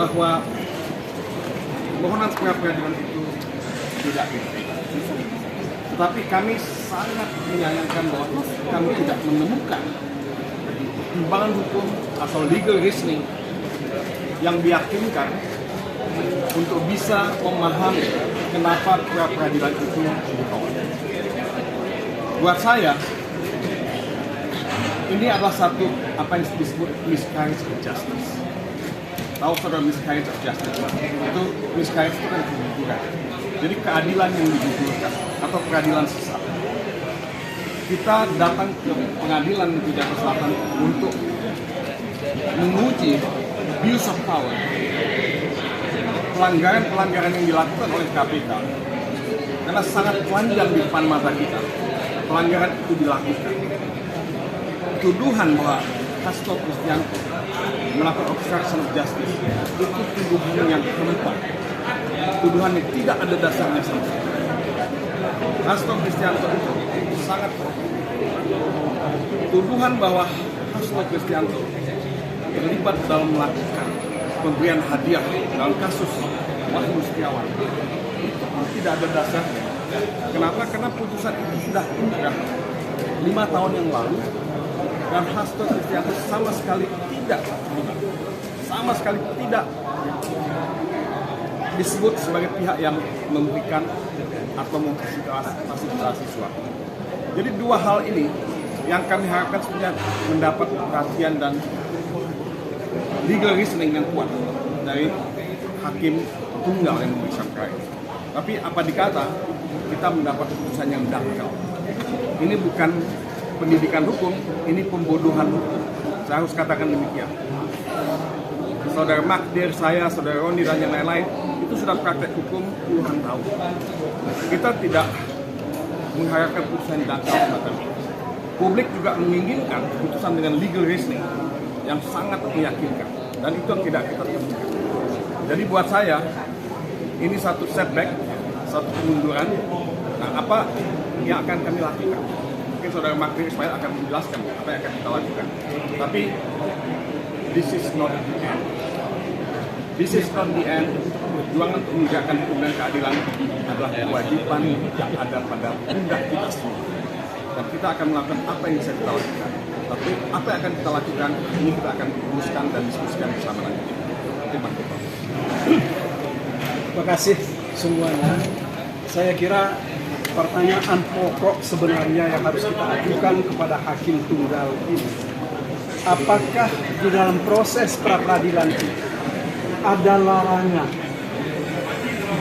bahwa permohonan pra peradilan itu tidak diterima. Tetapi kami sangat menyayangkan bahwa kami tidak menemukan pertimbangan hukum atau legal reasoning yang meyakinkan untuk bisa memahami kenapa pra peradilan itu ditolak. Buat saya, ini adalah satu apa yang disebut miscarriage of justice. Tahu saudara miscarriage of justice? Itu miscarriage itu kan keguguran. Jadi keadilan yang digugurkan atau peradilan sesat. Kita datang ke pengadilan negeri Jakarta Selatan untuk menguji abuse of power, pelanggaran-pelanggaran yang dilakukan oleh KPK, karena sangat telanjang di depan mata kita. Pelanggaran itu dilakukan. Tuduhan bahwa Hasto Kristianto melakukan obstruction of justice itu tuduhan yang keempat. Tuduhan yang tidak ada dasarnya sama sekali. Hasto Kristianto itu sangat tuduhan bahwa Hasto Kristianto terlibat dalam melakukan pemberian hadiah dalam kasus Wahyu Setiawan itu tidak ada dasarnya. Kenapa? Karena putusan itu sudah inkrah 5 tahun yang lalu dan Hasto Kristianto sama sekali tidak disebut sebagai pihak yang memberikan atau memfasilitasi suatu. Jadi dua hal ini yang kami harapkan sebenarnya mendapat perhatian dan legal reasoning yang kuat dari hakim tunggal yang memeriksa perkara ini. Tapi apa dikata, kita mendapat putusan yang dangkal. Ini bukan pendidikan hukum, ini pembodohan hukum. Saya harus katakan demikian. Saudara Magdir, saya, saudara Roni, dan yang lain-lain, itu sudah praktek hukum puluhan tahun. Kita tidak mengharapkan putusan yang dangkal semacam ini. Publik juga menginginkan putusan dengan legal reasoning yang sangat meyakinkan. Dan itu yang tidak kita temukan. Jadi buat saya, ini satu setback, satu kemunduran. Nah, apa yang akan kami lakukan? Mungkin saudara Magdir Ismail akan menjelaskan apa yang akan kita lakukan. Tapi this is not the end. This is not the end. Perjuangan untuk menegakkan hukum dan keadilan adalah kewajiban yang ada pada pundak kita semua. Dan kita akan melakukan apa yang bisa kita lakukan. Tapi apa yang akan kita lakukan, ini kita akan rumuskan dan diskusikan bersama lagi. Terima kasih. Terima kasih semuanya. Saya kira pertanyaan pokok sebenarnya yang harus kita ajukan kepada hakim tunggal ini, apakah di dalam proses pra peradilan itu ada larangan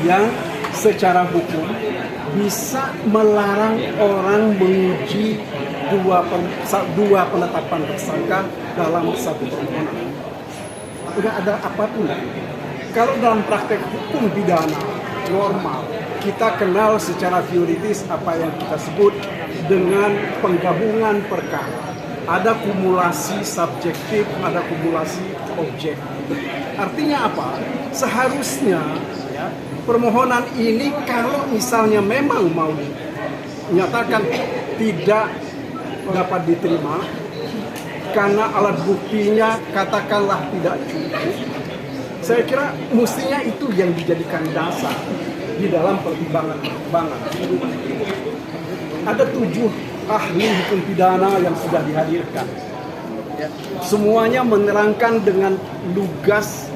yang secara hukum bisa melarang orang menguji dua penetapan tersangka dalam satu permohonan? Tidak ada apapun. Kalau dalam praktek hukum pidana normal, kita kenal secara teoritis apa yang kita sebut dengan penggabungan perkara. Ada kumulasi subjektif, ada kumulasi objektif. Artinya apa? Seharusnya ya, permohonan ini kalau misalnya memang mau menyatakan tidak dapat diterima karena alat buktinya katakanlah tidak cukup, saya kira mestinya itu yang dijadikan dasar di dalam pertimbangan. Ada 7 ahli hukum pidana yang sudah dihadirkan. Semuanya menerangkan dengan lugas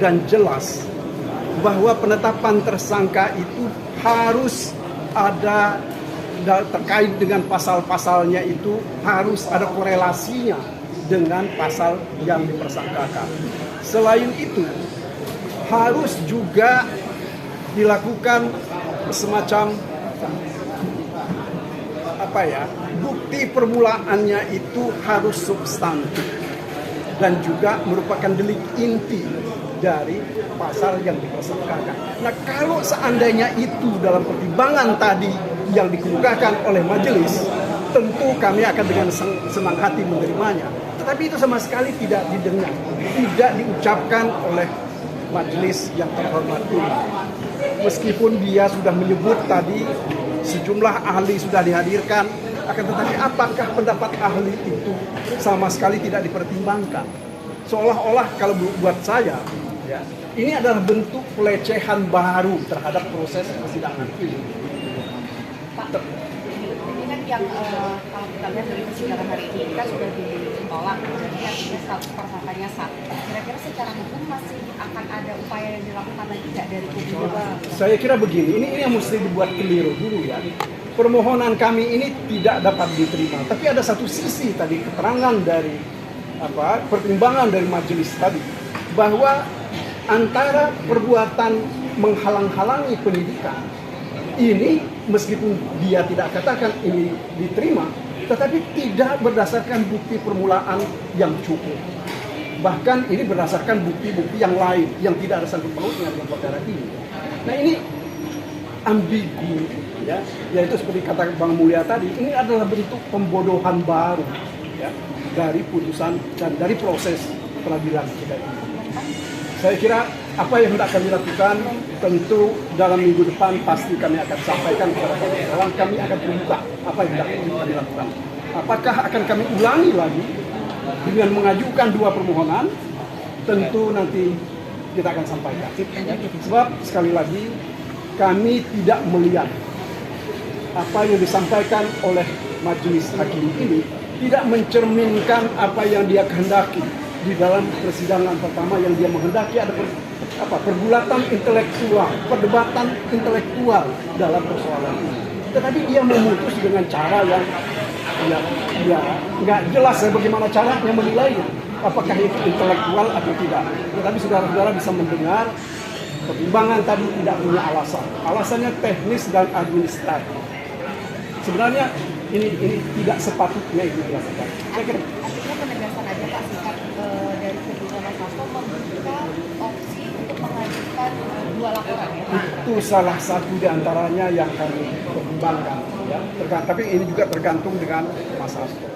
dan jelas bahwa penetapan tersangka itu harus ada terkait dengan pasal-pasalnya, itu harus ada korelasinya dengan pasal yang dipersangkakan. Selain itu, harus juga dilakukan semacam bukti permulaannya itu harus substantif dan juga merupakan delik inti dari pasal yang dipersangkakan. Nah, kalau seandainya itu dalam pertimbangan tadi yang dikemukakan oleh majelis, tentu kami akan dengan senang hati menerimanya. Tetapi itu sama sekali tidak didengar, tidak diucapkan oleh majelis yang terhormat ini. Meskipun dia sudah menyebut tadi sejumlah ahli sudah dihadirkan, akan tetapi apakah pendapat ahli itu sama sekali tidak dipertimbangkan? Seolah-olah kalau buat saya, ya, ini adalah bentuk pelecehan baru terhadap proses persidangan ini. Pak, ini kan yang kalau kita lihat dari persidangan hari ini kan sudah ditolak, jadi artinya status tersangkanya sah. Kira-kira secara hukum masih akan ada upaya yang dilakukan lagi nggak dari kubu? Saya kira begini, ini yang mesti dibuat keliru dulu ya. Permohonan kami ini tidak dapat diterima, tapi ada satu sisi tadi keterangan dari pertimbangan dari majelis tadi bahwa antara perbuatan menghalang-halangi pendidikan ini meskipun dia tidak katakan ini diterima, tetapi tidak berdasarkan bukti permulaan yang cukup. Bahkan ini berdasarkan bukti-bukti yang lain yang tidak ada sangkut pautnya dengan perkara ini. Nah ini ambigu, ya, yaitu seperti kata Bang Mulya tadi, ini adalah bentuk pembodohan baru, ya, dari putusan dan dari proses peradilan kita ini. Saya kira apa yang hendak kami lakukan tentu dalam minggu depan pasti kami akan sampaikan kepada kawan-kawan. Kami akan terbuka apa yang hendak kami lakukan. Apakah akan kami ulangi lagi dengan mengajukan 2 permohonan? Tentu nanti kita akan sampaikan. Sebab sekali lagi kami tidak melihat apa yang disampaikan oleh majelis hakim ini tidak mencerminkan apa yang dia kehendaki di dalam persidangan pertama. Yang dia menghendaki ada pergulatan intelektual, perdebatan intelektual dalam persoalan ini. Tetapi dia memutus dengan cara yang nggak jelas ya bagaimana caranya menilainya. Apakah itu intelektual atau tidak. Tetapi saudara-saudara bisa mendengar pertimbangan tadi tidak punya alasan. Alasannya teknis dan administratif. Sebenarnya ini tidak sepatutnya itu dilakukan. Saya kira. Artinya penegasan aja Pak, sikap dari kubu Mas Hasto membuka opsi untuk mengajukan 2 laporan ya Pak. Itu salah satu di antaranya yang kami pertimbangkan. Ya. Tapi ini juga tergantung dengan Mas Hasto.